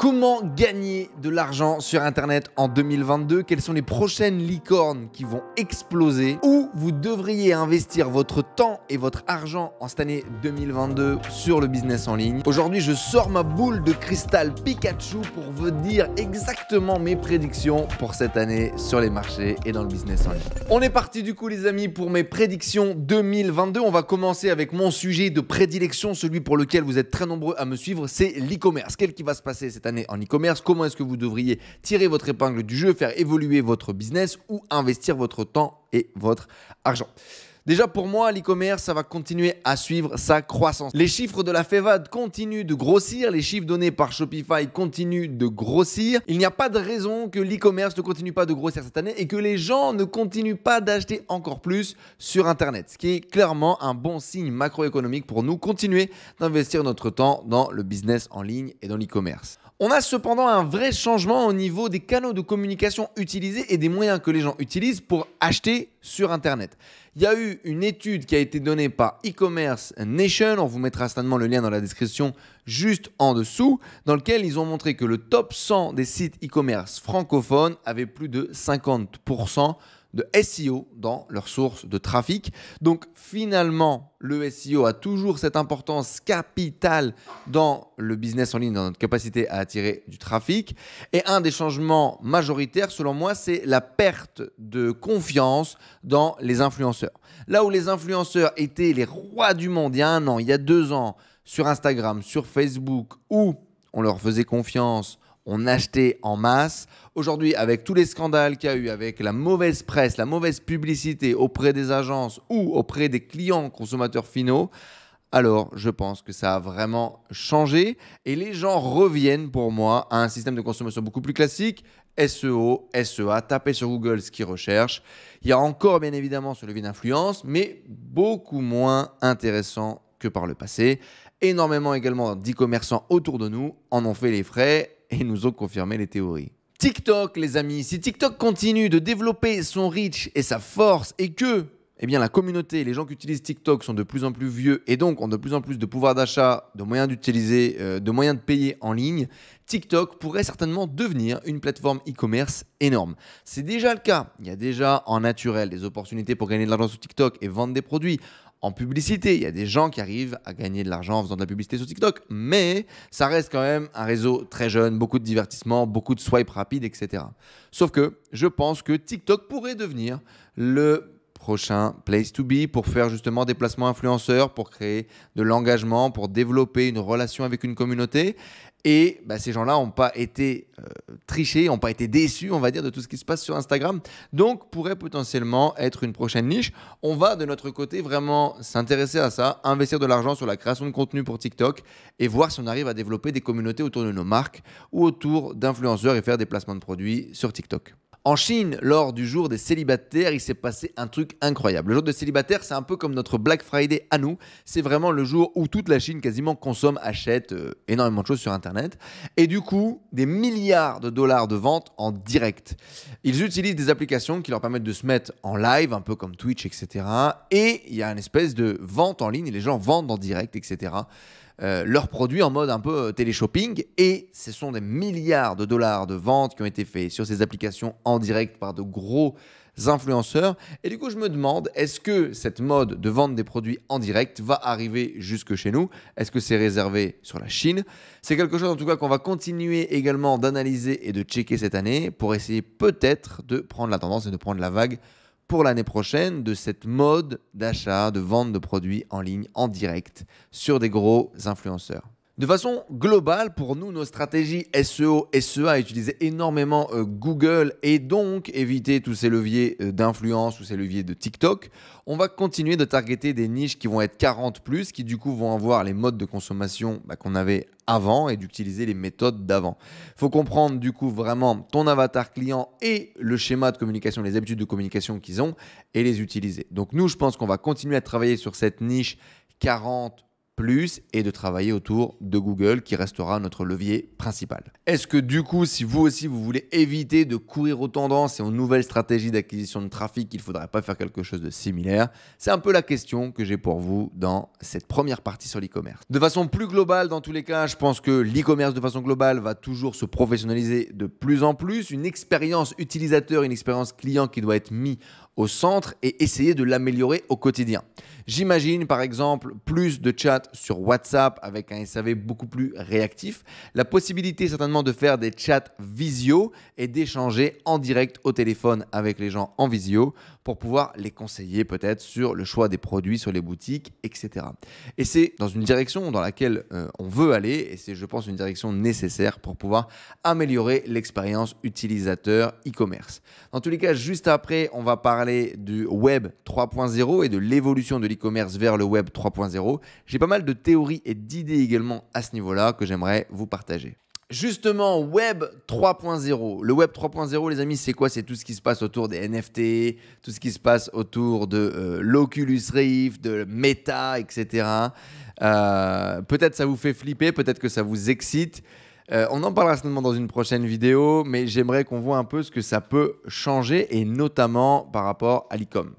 Comment gagner de l'argent sur Internet en 2022? Quelles sont les prochaines licornes qui vont exploser? Où vous devriez investir votre temps et votre argent en cette année 2022 sur le business en ligne? Aujourd'hui, je sors ma boule de cristal Pikachu pour vous dire exactement mes prédictions pour cette année sur les marchés et dans le business en ligne. On est parti du coup les amis pour mes prédictions 2022. On va commencer avec mon sujet de prédilection, celui pour lequel vous êtes très nombreux à me suivre, c'est l'e-commerce. Qu'est-ce qui va se passer cette année en e-commerce? Comment est-ce que vous devriez tirer votre épingle du jeu, faire évoluer votre business ou investir votre temps et votre argent? Déjà pour moi, l'e-commerce, ça va continuer à suivre sa croissance. Les chiffres de la FEVAD continuent de grossir, les chiffres donnés par Shopify continuent de grossir. Il n'y a pas de raison que l'e-commerce ne continue pas de grossir cette année et que les gens ne continuent pas d'acheter encore plus sur Internet. Ce qui est clairement un bon signe macroéconomique pour nous continuer d'investir notre temps dans le business en ligne et dans l'e-commerce. On a cependant un vrai changement au niveau des canaux de communication utilisés et des moyens que les gens utilisent pour acheter sur Internet. Il y a eu une étude qui a été donnée par e-commerce Nation, on vous mettra certainement le lien dans la description juste en dessous, dans lequel ils ont montré que le top 100 des sites e-commerce francophones avait plus de 50% de SEO dans leur source de trafic. Donc finalement, le SEO a toujours cette importance capitale dans le business en ligne, dans notre capacité à attirer du trafic. Et un des changements majoritaires, selon moi, c'est la perte de confiance dans les influenceurs. Là où les influenceurs étaient les rois du monde il y a 1 an, il y a 2 ans, sur Instagram, sur Facebook, où on leur faisait confiance, on achetait en masse. Aujourd'hui, avec tous les scandales qu'il y a eu, avec la mauvaise presse, la mauvaise publicité auprès des agences ou auprès des clients consommateurs finaux, alors je pense que ça a vraiment changé et les gens reviennent pour moi à un système de consommation beaucoup plus classique, SEO, SEA, tapez sur Google ce qu'ils recherchent. Il y a encore bien évidemment ce levier d'influence, mais beaucoup moins intéressant que par le passé. Énormément également d'e-commerçants autour de nous en ont fait les frais et nous ont confirmé les théories. TikTok, les amis, si TikTok continue de développer son reach et sa force et que la communauté, les gens qui utilisent TikTok sont de plus en plus vieux et donc ont de plus en plus de pouvoir d'achat, de moyens d'utiliser, de moyens de payer en ligne, TikTok pourrait certainement devenir une plateforme e-commerce énorme. C'est déjà le cas. Il y a déjà en naturel des opportunités pour gagner de l'argent sur TikTok et vendre des produits. En publicité, il y a des gens qui arrivent à gagner de l'argent en faisant de la publicité sur TikTok, mais ça reste quand même un réseau très jeune, beaucoup de divertissement, beaucoup de swipe rapide, etc. Sauf que je pense que TikTok pourrait devenir le prochain place to be pour faire justement des placements influenceurs, pour créer de l'engagement, pour développer une relation avec une communauté. Et ces gens-là n'ont pas été trichés, n'ont pas été déçus, on va dire, de tout ce qui se passe sur Instagram. Donc, pourrait potentiellement être une prochaine niche. On va, de notre côté, vraiment s'intéresser à ça, investir de l'argent sur la création de contenu pour TikTok et voir si on arrive à développer des communautés autour de nos marques ou autour d'influenceurs et faire des placements de produits sur TikTok. En Chine, lors du jour des célibataires, il s'est passé un truc incroyable. Le jour des célibataires, c'est un peu comme notre Black Friday à nous. C'est vraiment le jour où toute la Chine quasiment consomme, achète énormément de choses sur Internet. Et du coup, des milliards de dollars de ventes en direct. Ils utilisent des applications qui leur permettent de se mettre en live, un peu comme Twitch, etc. Et il y a une espèce de vente en ligne et les gens vendent en direct, etc. Leurs produits en mode un peu télé-shopping et ce sont des milliards de dollars de ventes qui ont été faits sur ces applications en direct par de gros influenceurs et du coup je me demande est-ce que cette mode de vendre des produits en direct va arriver jusque chez nous? Est-ce que c'est réservé sur la Chine? C'est quelque chose en tout cas qu'on va continuer également d'analyser et de checker cette année pour essayer peut-être de prendre la tendance et de prendre la vague pour l'année prochaine de cette mode d'achat, de vente de produits en ligne, en direct, sur des gros influenceurs. De façon globale, pour nous, nos stratégies SEO, SEA, utiliser énormément Google et donc éviter tous ces leviers d'influence ou ces leviers de TikTok. On va continuer de targeter des niches qui vont être 40+, qui du coup vont avoir les modes de consommation qu'on avait avant et d'utiliser les méthodes d'avant. Il faut comprendre du coup vraiment ton avatar client et le schéma de communication, les habitudes de communication qu'ils ont et les utiliser. Donc nous, je pense qu'on va continuer à travailler sur cette niche 40 plus et de travailler autour de Google qui restera notre levier principal. Est-ce que du coup, si vous aussi vous voulez éviter de courir aux tendances et aux nouvelles stratégies d'acquisition de trafic, il ne faudrait pas faire quelque chose de similaire? C'est un peu la question que j'ai pour vous dans cette première partie sur l'e-commerce. De façon plus globale, dans tous les cas, je pense que l'e-commerce de façon globale va toujours se professionnaliser de plus en plus. Une expérience utilisateur, une expérience client qui doit être mise au centre et essayer de l'améliorer au quotidien. J'imagine par exemple plus de chats sur WhatsApp avec un SAV beaucoup plus réactif, la possibilité certainement de faire des chats visio et d'échanger en direct au téléphone avec les gens en visio pour pouvoir les conseiller peut-être sur le choix des produits, sur les boutiques, etc. Et c'est dans une direction dans laquelle on veut aller et c'est je pense une direction nécessaire pour pouvoir améliorer l'expérience utilisateur e-commerce. Dans tous les cas, juste après, on va parler du web 3.0 et de l'évolution de l'e-commerce vers le web 3.0. J'ai pas mal de théories et d'idées également à ce niveau-là que j'aimerais vous partager. Justement, Web 3.0. Le Web 3.0, les amis, c'est quoi? C'est tout ce qui se passe autour des NFT, tout ce qui se passe autour de l'Oculus Rift, de Meta, etc. Peut-être ça vous fait flipper, peut-être que ça vous excite. On en parlera certainement dans une prochaine vidéo, mais j'aimerais qu'on voit un peu ce que ça peut changer et notamment par rapport à l'e-com.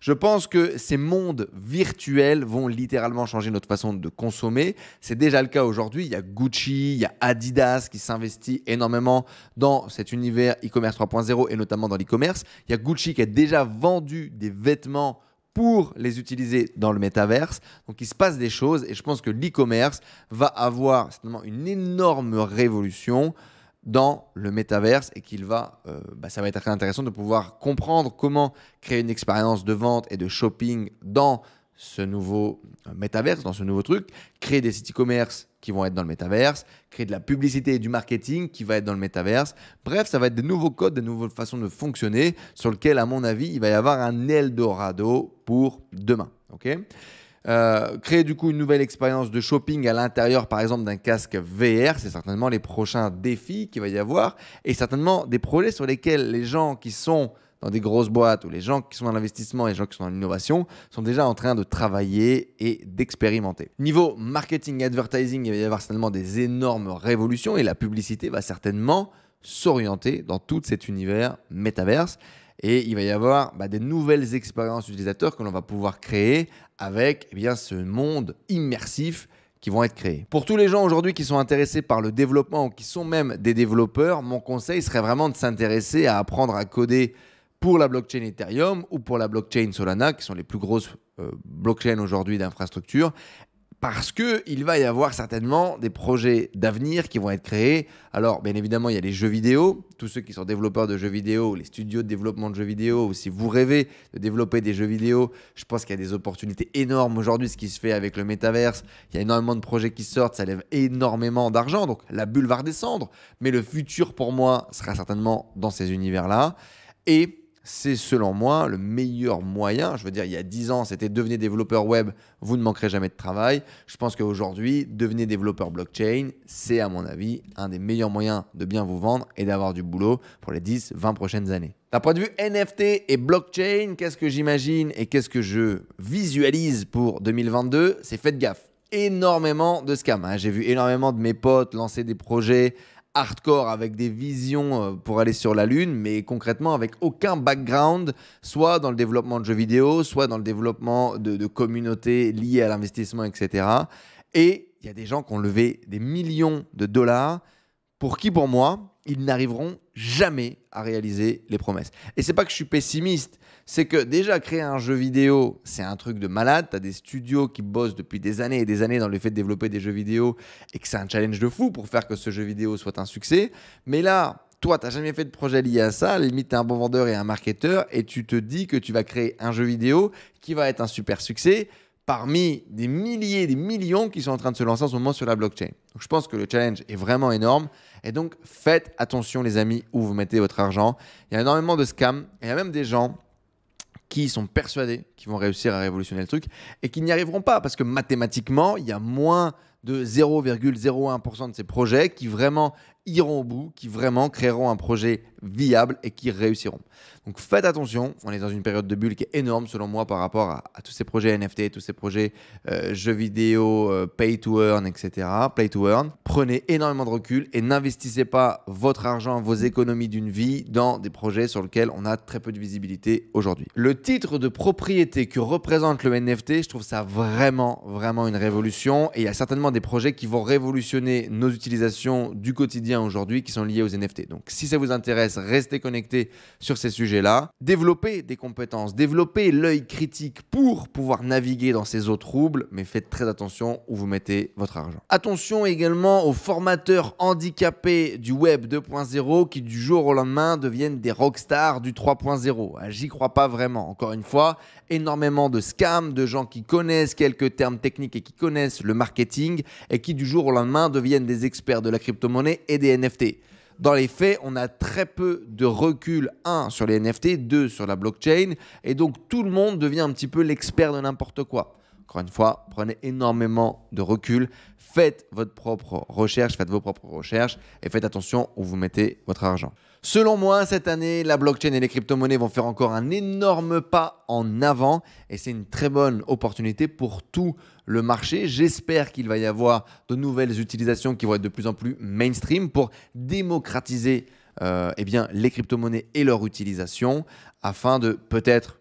Je pense que ces mondes virtuels vont littéralement changer notre façon de consommer. C'est déjà le cas aujourd'hui. Il y a Gucci, il y a Adidas qui s'investit énormément dans cet univers e-commerce 3.0 et notamment dans l'e-commerce. Il y a Gucci qui a déjà vendu des vêtements pour les utiliser dans le métaverse. Donc, il se passe des choses et je pense que l'e-commerce va avoir certainement une énorme révolution dans le métaverse et ça va être très intéressant de pouvoir comprendre comment créer une expérience de vente et de shopping dans ce nouveau métaverse, dans ce nouveau truc, créer des sites e-commerce qui vont être dans le métaverse, créer de la publicité et du marketing qui va être dans le métaverse. Bref, ça va être des nouveaux codes, des nouvelles façons de fonctionner sur lesquels, à mon avis, il va y avoir un Eldorado pour demain. Okay, créer du coup une nouvelle expérience de shopping à l'intérieur par exemple d'un casque VR, c'est certainement les prochains défis qu'il va y avoir et certainement des projets sur lesquels les gens qui sont dans des grosses boîtes ou les gens qui sont dans l'investissement et les gens qui sont dans l'innovation sont déjà en train de travailler et d'expérimenter. Niveau marketing et advertising, il va y avoir certainement des énormes révolutions et la publicité va certainement s'orienter dans tout cet univers métaverse. Et il va y avoir des nouvelles expériences utilisateurs que l'on va pouvoir créer avec ce monde immersif qui vont être créés. Pour tous les gens aujourd'hui qui sont intéressés par le développement ou qui sont même des développeurs, mon conseil serait vraiment de s'intéresser à apprendre à coder pour la blockchain Ethereum ou pour la blockchain Solana, qui sont les plus grosses blockchains aujourd'hui d'infrastructure. Parce qu'il va y avoir certainement des projets d'avenir qui vont être créés. Alors, bien évidemment, il y a les jeux vidéo. Tous ceux qui sont développeurs de jeux vidéo, les studios de développement de jeux vidéo, ou si vous rêvez de développer des jeux vidéo, je pense qu'il y a des opportunités énormes aujourd'hui, ce qui se fait avec le métaverse. Il y a énormément de projets qui sortent, ça lève énormément d'argent. Donc, la bulle va redescendre. Mais le futur, pour moi, sera certainement dans ces univers-là. Et c'est selon moi le meilleur moyen. Je veux dire, il y a 10 ans, c'était devenez développeur web, vous ne manquerez jamais de travail. Je pense qu'aujourd'hui, devenez développeur blockchain, c'est à mon avis un des meilleurs moyens de bien vous vendre et d'avoir du boulot pour les 10-20 prochaines années. D'un point de vue NFT et blockchain, qu'est-ce que j'imagine et qu'est-ce que je visualise pour 2022? C'est faites gaffe. Énormément de scams. J'ai vu énormément de mes potes lancer des projets hardcore avec des visions pour aller sur la Lune, mais concrètement avec aucun background, soit dans le développement de jeux vidéo, soit dans le développement de communautés liées à l'investissement, etc. Et il y a des gens qui ont levé des millions de dollars pour qui, pour moi, ils n'arriveront jamais à réaliser les promesses. Et c'est pas que je suis pessimiste, c'est que déjà créer un jeu vidéo, c'est un truc de malade. Tu as des studios qui bossent depuis des années et des années dans le fait de développer des jeux vidéo et que c'est un challenge de fou pour faire que ce jeu vidéo soit un succès. Mais là, toi, tu n'as jamais fait de projet lié à ça. À la limite, tu es un bon vendeur et un marketeur et tu te dis que tu vas créer un jeu vidéo qui va être un super succès parmi des milliers, des millions qui sont en train de se lancer en ce moment sur la blockchain. Donc, je pense que le challenge est vraiment énorme. Et donc, faites attention, les amis, où vous mettez votre argent. Il y a énormément de scams. Il y a même des gens qui sont persuadés qu'ils vont réussir à révolutionner le truc et qui n'y arriveront pas parce que mathématiquement, il y a moins de 0,01% de ces projets qui vraiment iront au bout, qui vraiment créeront un projet viables et qui réussiront. Donc faites attention, on est dans une période de bulle qui est énorme selon moi par rapport à tous ces projets NFT, tous ces projets jeux vidéo, pay to earn, etc. Play to earn. Prenez énormément de recul et n'investissez pas votre argent, vos économies d'une vie dans des projets sur lesquels on a très peu de visibilité aujourd'hui. Le titre de propriété que représente le NFT, je trouve ça vraiment une révolution et il y a certainement des projets qui vont révolutionner nos utilisations du quotidien aujourd'hui qui sont liés aux NFT. Donc si ça vous intéresse, restez connectés sur ces sujets-là. Développez des compétences, développez l'œil critique pour pouvoir naviguer dans ces eaux troubles, mais faites très attention où vous mettez votre argent. Attention également aux formateurs handicapés du web 2.0 qui du jour au lendemain deviennent des rockstars du 3.0. J'y crois pas vraiment. Encore une fois, énormément de scams, de gens qui connaissent quelques termes techniques et qui connaissent le marketing et qui du jour au lendemain deviennent des experts de la crypto-monnaie et des NFT. Dans les faits, on a très peu de recul, 1 sur les NFT, 2 sur la blockchain, et donc tout le monde devient un petit peu l'expert de n'importe quoi. Encore une fois, prenez énormément de recul, faites votre propre recherche, faites vos propres recherches et faites attention où vous mettez votre argent. Selon moi, cette année, la blockchain et les crypto-monnaies vont faire encore un énorme pas en avant et c'est une très bonne opportunité pour tout le marché. J'espère qu'il va y avoir de nouvelles utilisations qui vont être de plus en plus mainstream pour démocratiser les crypto-monnaies et leur utilisation afin de peut-être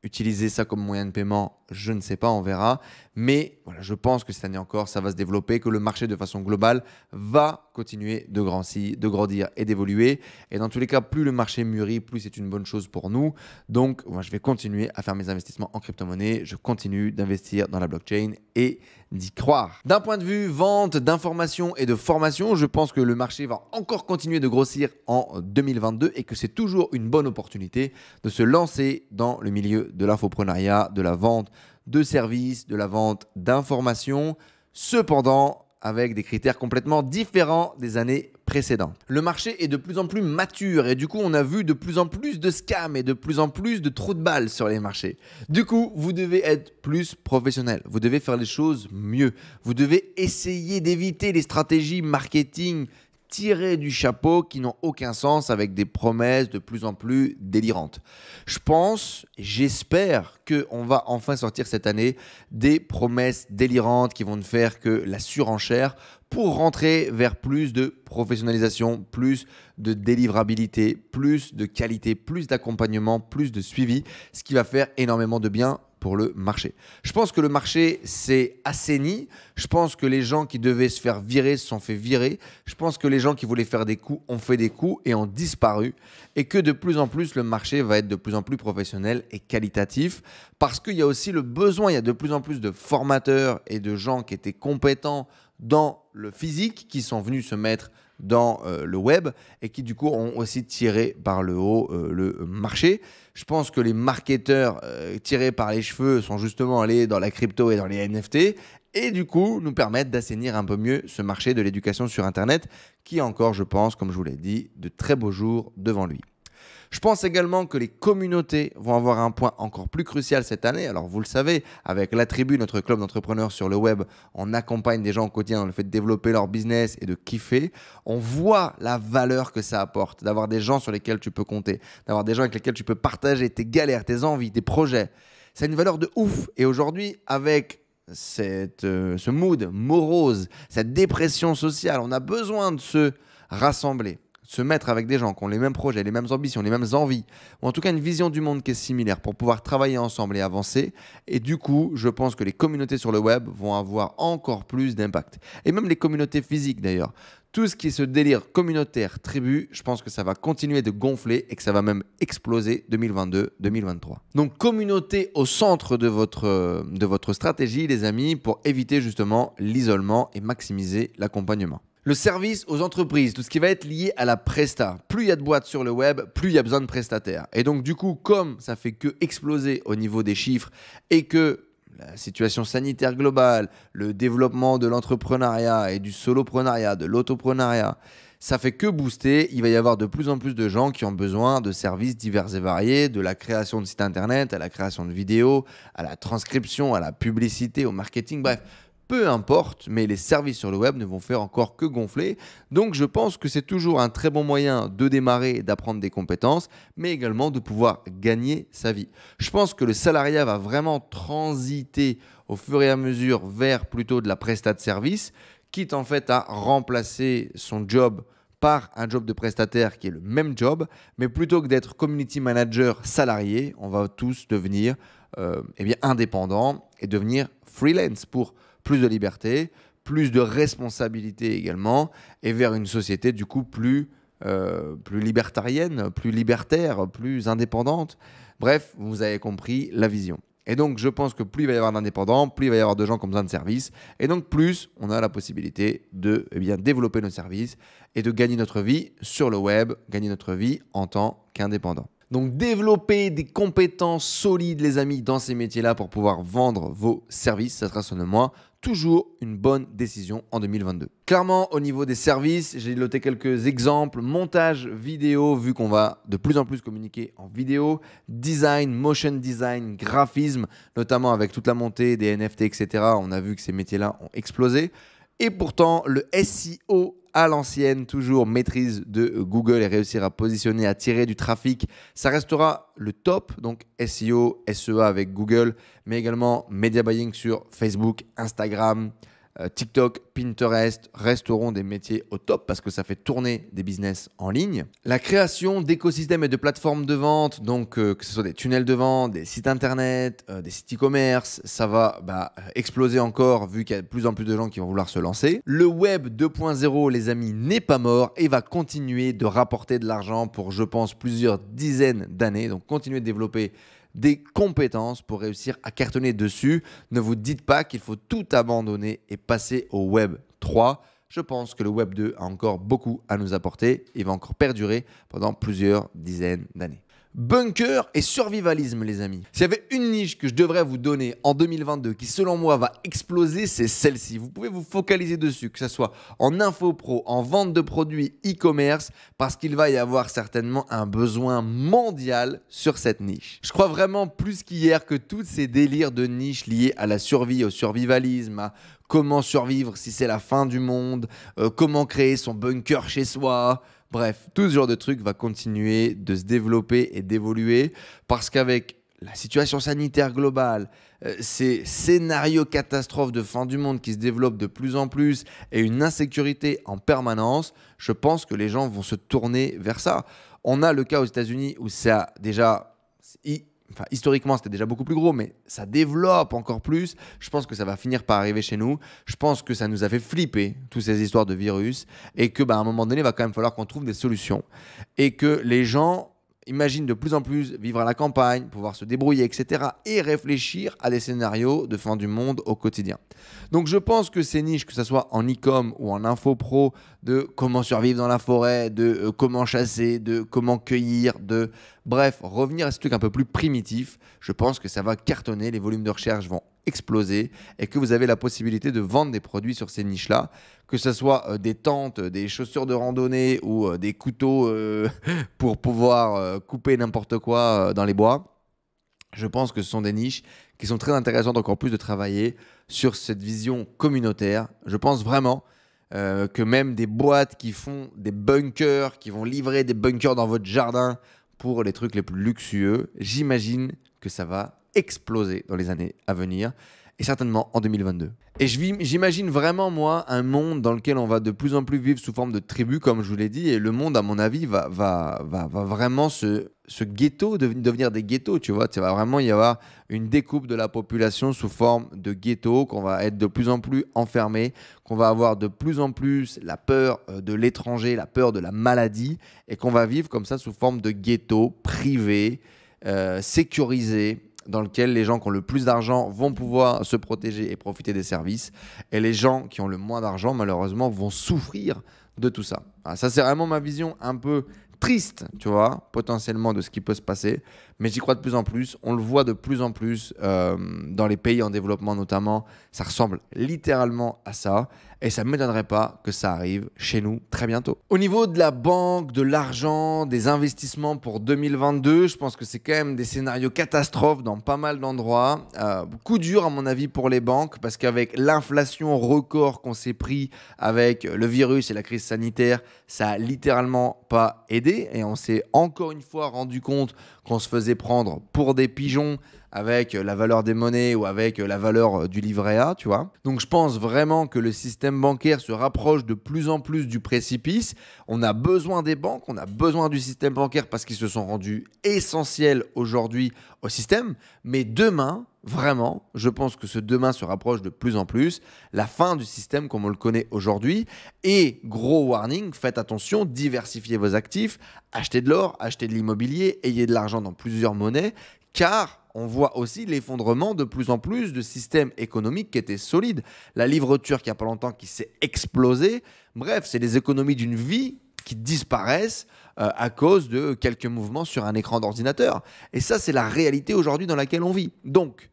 utiliser ça comme moyen de paiement, je ne sais pas, on verra. Mais voilà, je pense que cette année encore, ça va se développer, que le marché de façon globale va continuer de grandir et d'évoluer. Et dans tous les cas, plus le marché mûrit, plus c'est une bonne chose pour nous. Donc, moi, je vais continuer à faire mes investissements en crypto-monnaie. Je continue d'investir dans la blockchain et d'y croire. D'un point de vue vente, d'information et de formation, je pense que le marché va encore continuer de grossir en 2022 et que c'est toujours une bonne opportunité de se lancer dans le milieu de l'infoprenariat, de la vente de services, de la vente d'informations, cependant avec des critères complètement différents des années précédentes. Le marché est de plus en plus mature et du coup on a vu de plus en plus de scams et de plus en plus de trous de balles sur les marchés. Du coup, vous devez être plus professionnel, vous devez faire les choses mieux, vous devez essayer d'éviter les stratégies marketing tirées du chapeau qui n'ont aucun sens avec des promesses de plus en plus délirantes. Je pense, j'espère qu'on va enfin sortir cette année des promesses délirantes qui vont ne faire que la surenchère pour rentrer vers plus de professionnalisation, plus de délivrabilité, plus de qualité, plus d'accompagnement, plus de suivi, ce qui va faire énormément de bien pour le marché. Je pense que le marché s'est assaini. Je pense que les gens qui devaient se faire virer se sont fait virer. Je pense que les gens qui voulaient faire des coups ont fait des coups et ont disparu. Et que de plus en plus, le marché va être de plus en plus professionnel et qualitatif parce qu'il y a aussi le besoin, il y a de plus en plus de formateurs et de gens qui étaient compétents dans le physique qui sont venus se mettre dans le web et qui du coup ont aussi tiré par le haut le marché. Je pense que les marketeurs tirés par les cheveux sont justement allés dans la crypto et dans les NFT et du coup nous permettent d'assainir un peu mieux ce marché de l'éducation sur Internet qui a encore, je pense, comme je vous l'ai dit, de très beaux jours devant lui. Je pense également que les communautés vont avoir un point encore plus crucial cette année. Alors vous le savez, avec La Tribu, notre club d'entrepreneurs sur le web, on accompagne des gens au quotidien dans le fait de développer leur business et de kiffer. On voit la valeur que ça apporte, d'avoir des gens sur lesquels tu peux compter, d'avoir des gens avec lesquels tu peux partager tes galères, tes envies, tes projets. C'est une valeur de ouf. Et aujourd'hui, avec ce mood morose, cette dépression sociale, on a besoin de se rassembler, se mettre avec des gens qui ont les mêmes projets, les mêmes ambitions, les mêmes envies, ou en tout cas une vision du monde qui est similaire pour pouvoir travailler ensemble et avancer. Et du coup, je pense que les communautés sur le web vont avoir encore plus d'impact. Et même les communautés physiques d'ailleurs. Tout ce qui est ce délire communautaire, tribu, je pense que ça va continuer de gonfler et que ça va même exploser 2022-2023. Donc communauté au centre de votre stratégie, les amis, pour éviter justement l'isolement et maximiser l'accompagnement. Le service aux entreprises, tout ce qui va être lié à la presta. Plus il y a de boîtes sur le web, plus il y a besoin de prestataires. Et donc du coup, comme ça fait que exploser au niveau des chiffres et que la situation sanitaire globale, le développement de l'entrepreneuriat et du soloprenariat, de l'autoprenariat, ça fait que booster. Il va y avoir de plus en plus de gens qui ont besoin de services divers et variés, de la création de sites internet, à la création de vidéos, à la transcription, à la publicité, au marketing, bref. peu importe, mais les services sur le web ne vont faire encore que gonfler. Donc je pense que c'est toujours un très bon moyen de démarrer et d'apprendre des compétences, mais également de pouvoir gagner sa vie. Je pense que le salariat va vraiment transiter au fur et à mesure vers plutôt de la prestat de service, quitte en fait à remplacer son job par un job de prestataire qui est le même job, mais plutôt que d'être community manager salarié, on va tous devenir indépendants et devenir freelance pour plus de liberté, plus de responsabilité également, et vers une société du coup plus libertarienne, plus libertaire, plus indépendante. Bref, vous avez compris la vision. Et donc, je pense que plus il va y avoir d'indépendants, plus il va y avoir de gens qui ont besoin de services. Et donc, plus on a la possibilité de développer nos services et de gagner notre vie sur le web, gagner notre vie en tant qu'indépendant. Donc, développer des compétences solides, les amis, dans ces métiers-là pour pouvoir vendre vos services, ça sera selon moi toujours une bonne décision en 2022. Clairement, au niveau des services, j'ai noté quelques exemples. Montage vidéo, vu qu'on va de plus en plus communiquer en vidéo. Design, motion design, graphisme, notamment avec toute la montée des NFT, etc. On a vu que ces métiers-là ont explosé. Et pourtant, le SEO à l'ancienne, toujours maîtrise de Google et réussir à positionner, à tirer du trafic, ça restera le top. Donc SEO, SEA avec Google, mais également media buying sur Facebook, Instagram, TikTok, Pinterest resteront des métiers au top parce que ça fait tourner des business en ligne. La création d'écosystèmes et de plateformes de vente, donc que ce soit des tunnels de vente, des sites internet, des sites e-commerce, ça va exploser encore vu qu'il y a de plus en plus de gens qui vont vouloir se lancer. Le web 2.0, les amis, n'est pas mort et va continuer de rapporter de l'argent pour, je pense, plusieurs dizaines d'années. Donc, continuez de développer des compétences pour réussir à cartonner dessus. Ne vous dites pas qu'il faut tout abandonner et passer au Web 3. Je pense que le Web 2 a encore beaucoup à nous apporter et va encore perdurer pendant plusieurs dizaines d'années. Bunker et survivalisme, les amis. S'il y avait une niche que je devrais vous donner en 2022 qui, selon moi, va exploser, c'est celle-ci. Vous pouvez vous focaliser dessus, que ce soit en info pro, en vente de produits e-commerce, parce qu'il va y avoir certainement un besoin mondial sur cette niche. Je crois vraiment plus qu'hier que tous ces délires de niche liés à la survie, au survivalisme, à comment survivre si c'est la fin du monde, comment créer son bunker chez soi. Bref, tout ce genre de truc va continuer de se développer et d'évoluer parce qu'avec la situation sanitaire globale, ces scénarios catastrophes de fin du monde qui se développent de plus en plus et une insécurité en permanence, je pense que les gens vont se tourner vers ça. On a le cas aux États-Unis où ça a déjà... historiquement, c'était déjà beaucoup plus gros, mais ça développe encore plus. Je pense que ça va finir par arriver chez nous. Je pense que ça nous a fait flipper, toutes ces histoires de virus, et qu'à un moment donné, il va quand même falloir qu'on trouve des solutions. Et que les gens imaginent de plus en plus vivre à la campagne, pouvoir se débrouiller, etc. et réfléchir à des scénarios de fin du monde au quotidien. Donc, je pense que ces niches, que ce soit en e-com ou en info pro, de comment survivre dans la forêt, de comment chasser, de comment cueillir, de... Bref, revenir à ce truc un peu plus primitif, je pense que ça va cartonner, les volumes de recherche vont exploser et que vous avez la possibilité de vendre des produits sur ces niches-là, que ce soit des tentes, des chaussures de randonnée ou des couteaux pour pouvoir couper n'importe quoi dans les bois. Je pense que ce sont des niches qui sont très intéressantes encore plus de travailler sur cette vision communautaire. Je pense vraiment que même des boîtes qui font des bunkers, qui vont livrer des bunkers dans votre jardin pour les trucs les plus luxueux, j'imagine que ça va exploser dans les années à venir et certainement en 2022. Et j'imagine vraiment, moi, un monde dans lequel on va de plus en plus vivre sous forme de tribus, comme je vous l'ai dit, et le monde, à mon avis, va vraiment se ghetto, devenir des ghettos, tu vois. Il va vraiment y avoir une découpe de la population sous forme de ghetto, qu'on va être de plus en plus enfermé, qu'on va avoir de plus en plus la peur de l'étranger, la peur de la maladie, et qu'on va vivre comme ça sous forme de ghetto privé, sécurisé, dans lequel les gens qui ont le plus d'argent vont pouvoir se protéger et profiter des services. Et les gens qui ont le moins d'argent, malheureusement, vont souffrir de tout ça. Alors, ça, c'est vraiment ma vision un peu triste, tu vois, potentiellement de ce qui peut se passer. mais j'y crois de plus en plus. On le voit de plus en plus dans les pays en développement notamment. Ça ressemble littéralement à ça. Et ça ne m'étonnerait pas que ça arrive chez nous très bientôt. Au niveau de la banque, de l'argent, des investissements pour 2022, je pense que c'est quand même des scénarios catastrophes dans pas mal d'endroits. Coup dur à mon avis pour les banques parce qu'avec l'inflation record qu'on s'est pris avec le virus et la crise sanitaire, ça a littéralement pas aidé. Et on s'est encore une fois rendu compte qu'on se faisait prendre pour des pigeons avec la valeur des monnaies ou avec la valeur du livret A, tu vois. Donc je pense vraiment que le système bancaire se rapproche de plus en plus du précipice. On a besoin des banques, on a besoin du système bancaire parce qu'ils se sont rendus essentiels aujourd'hui au système. Mais demain, vraiment, je pense que ce demain se rapproche de plus en plus. La fin du système comme on le connaît aujourd'hui. Et gros warning, faites attention, diversifiez vos actifs, achetez de l'or, achetez de l'immobilier, ayez de l'argent dans plusieurs monnaies, car on voit aussi l'effondrement de plus en plus de systèmes économiques qui étaient solides. La livre turque, il n'y a pas longtemps, qui s'est explosée. Bref, c'est les économies d'une vie qui disparaissent à cause de quelques mouvements sur un écran d'ordinateur. Et ça, c'est la réalité aujourd'hui dans laquelle on vit. Donc,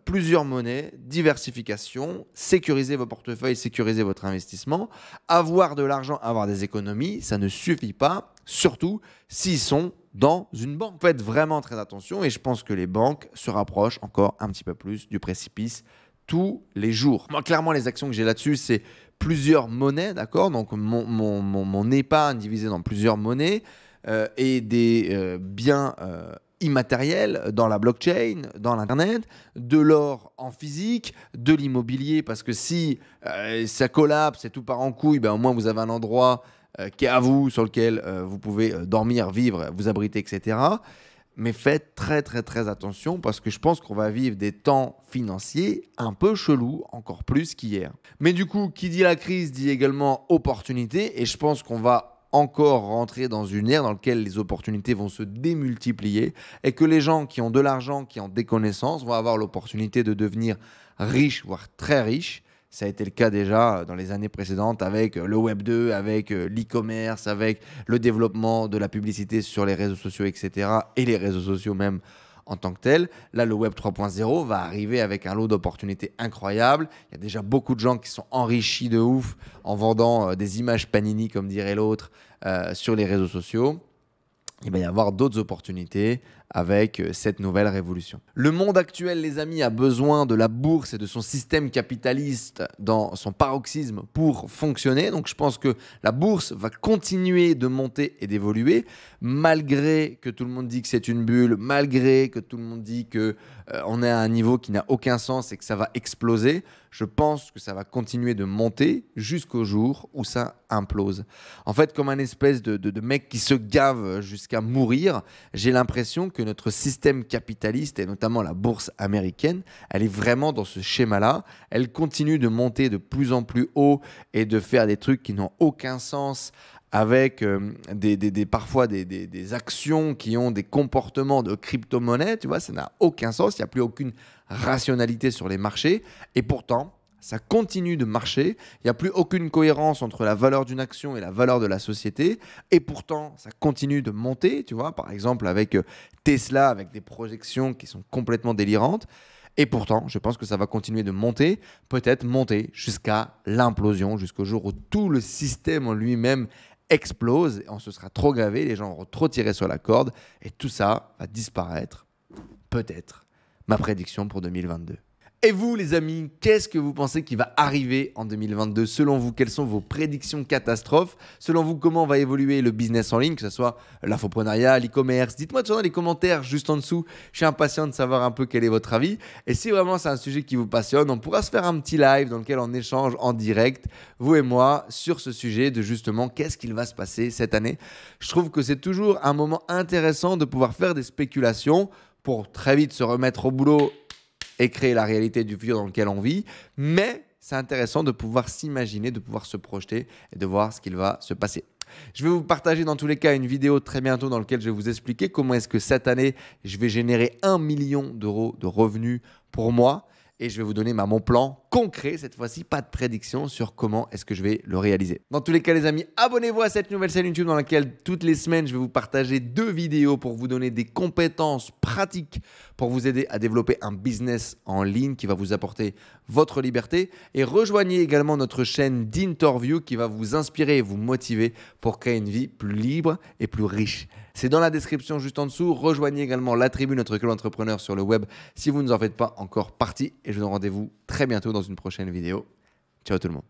plusieurs monnaies, diversification, sécuriser vos portefeuilles, sécuriser votre investissement, avoir de l'argent, avoir des économies, ça ne suffit pas, surtout s'ils sont dans une banque. Faites vraiment très attention et je pense que les banques se rapprochent encore un petit peu plus du précipice tous les jours. Moi, clairement, les actions que j'ai là-dessus, c'est plusieurs monnaies, d'accord? Donc, mon épargne divisée dans plusieurs monnaies et des biens immatériel dans la blockchain, dans l'internet, de l'or en physique, de l'immobilier, parce que si ça collapse et tout part en couille, ben, au moins vous avez un endroit qui est à vous, sur lequel vous pouvez dormir, vivre, vous abriter, etc. Mais faites très très très attention parce que je pense qu'on va vivre des temps financiers un peu chelous, encore plus qu'hier. Mais du coup, qui dit la crise dit également opportunité et je pense qu'on va encore rentrer dans une ère dans laquelle les opportunités vont se démultiplier et que les gens qui ont de l'argent, qui ont des connaissances, vont avoir l'opportunité de devenir riches, voire très riches. Ça a été le cas déjà dans les années précédentes avec le Web 2, avec l'e-commerce, avec le développement de la publicité sur les réseaux sociaux, etc. et les réseaux sociaux même en tant que tel. Là, le Web 3.0 va arriver avec un lot d'opportunités incroyables. Il y a déjà beaucoup de gens qui sont enrichis de ouf en vendant des images Panini, comme dirait l'autre, sur les réseaux sociaux. Il va y avoir d'autres opportunités avec cette nouvelle révolution. Le monde actuel, les amis, a besoin de la bourse et de son système capitaliste dans son paroxysme pour fonctionner. Donc je pense que la bourse va continuer de monter et d'évoluer, malgré que tout le monde dit que c'est une bulle, malgré que tout le monde dit qu'on est à un niveau qui n'a aucun sens et que ça va exploser. Je pense que ça va continuer de monter jusqu'au jour où ça implose. En fait, comme un espèce de mec qui se gave jusqu'à mourir, j'ai l'impression que notre système capitaliste, et notamment la bourse américaine, elle est vraiment dans ce schéma-là. Elle continue de monter de plus en plus haut et de faire des trucs qui n'ont aucun sens avec parfois des actions qui ont des comportements de crypto-monnaie. Tu vois, ça n'a aucun sens. Il n'y a plus aucune rationalité sur les marchés. Et pourtant, ça continue de marcher. Il n'y a plus aucune cohérence entre la valeur d'une action et la valeur de la société. Et pourtant, ça continue de monter. Tu vois, par exemple, avec Tesla, avec des projections qui sont complètement délirantes. Et pourtant, je pense que ça va continuer de monter, peut-être monter jusqu'à l'implosion, jusqu'au jour où tout le système en lui-même explose. Et on se sera trop gavé, les gens auront trop tiré sur la corde. Et tout ça va disparaître. Peut-être. Ma prédiction pour 2022. Et vous, les amis, qu'est-ce que vous pensez qui va arriver en 2022? Selon vous, quelles sont vos prédictions catastrophes? Selon vous, comment va évoluer le business en ligne, que ce soit l'infoprenariat, l'e-commerce? Dites-moi tout ça dans les commentaires juste en dessous. Je suis impatient de savoir un peu quel est votre avis. Et si vraiment c'est un sujet qui vous passionne, on pourra se faire un petit live dans lequel on échange en direct, vous et moi, sur ce sujet de justement qu'est-ce qu'il va se passer cette année. Je trouve que c'est toujours un moment intéressant de pouvoir faire des spéculations pour très vite se remettre au boulot et créer la réalité du futur dans lequel on vit. Mais c'est intéressant de pouvoir s'imaginer, de pouvoir se projeter et de voir ce qu'il va se passer. Je vais vous partager dans tous les cas une vidéo très bientôt dans laquelle je vais vous expliquer comment est-ce que cette année, je vais générer 1 million d'euros de revenus pour moi. et je vais vous donner mon plan concret cette fois-ci, pas de prédiction sur comment est-ce que je vais le réaliser. Dans tous les cas les amis, abonnez-vous à cette nouvelle chaîne YouTube dans laquelle toutes les semaines je vais vous partager 2 vidéos pour vous donner des compétences pratiques pour vous aider à développer un business en ligne qui va vous apporter votre liberté, et rejoignez également notre chaîne d'interview qui va vous inspirer et vous motiver pour créer une vie plus libre et plus riche. C'est dans la description juste en dessous. Rejoignez également la tribu, notre club entrepreneur sur le web si vous ne en faites pas encore partie, et je vous donne rendez-vous très bientôt dans une prochaine vidéo. Ciao tout le monde.